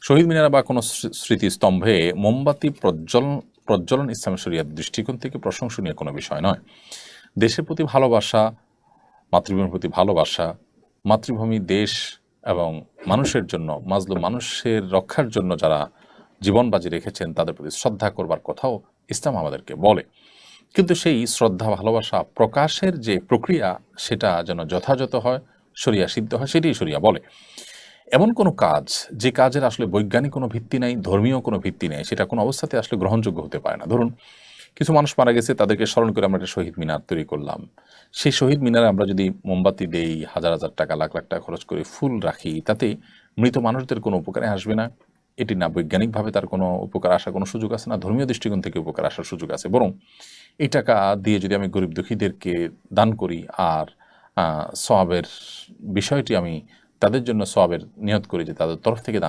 শহীদ মিনার বা কোনো স্মৃতিস্তম্ভে মোমবাতি প্রজ্বলন ইসলামী শরিয়ার দৃষ্টিকোণ থেকে প্রশংসনীয় কোনো বিষয় নয়। দেশের প্রতি ভালোবাসা, মাতৃভূমির প্রতি ভালোবাসা, মাতৃভূমি, দেশ এবং মানুষের জন্য, মাজলুম মানুষের রক্ষার জন্য যারা জীবন বাজি রেখেছেন তাদের প্রতি শ্রদ্ধা করবার কথাও ইসলাম আমাদেরকে বলে। কিন্তু সেই শ্রদ্ধা ভালোবাসা প্রকাশের যে প্রক্রিয়া সেটা যেন যথাযথ হয়, শরিয়া সিদ্ধ হয়, সেটাই শরিয়া বলে। এমন কোনো কাজ যে কাজের আসলে বৈজ্ঞানিক কোনো ভিত্তি নাই, ধর্মীয় কোনো ভিত্তি নেই, সেটা কোনো অবস্থাতে আসলে গ্রহণযোগ্য হতে পারে না। ধরুন কিছু মানুষ মারা গেছে, তাদেরকে স্মরণ করে আমরা একটা শহীদ মিনার তৈরি করলাম। সেই শহীদ মিনারে আমরা যদি মোমবাতি দেই, হাজার হাজার টাকা, লাখ লাখ টাকা খরচ করে ফুল রাখি, তাতে মৃত মানুষদের কোনো উপকারে আসবে না। এটি না বৈজ্ঞানিকভাবে তার কোনো উপকার আসার কোনো সুযোগ আছে, না ধর্মীয় দৃষ্টিকোণ থেকে উপকার আসার সুযোগ আছে। বরং এই টাকা দিয়ে যদি আমি গরিব দুঃখীদেরকে দান করি আর সওয়াবের বিষয়টি আমি তাদের জন্য সওয়াবের নিয়ত করি যে তাদের তরফ থেকে দান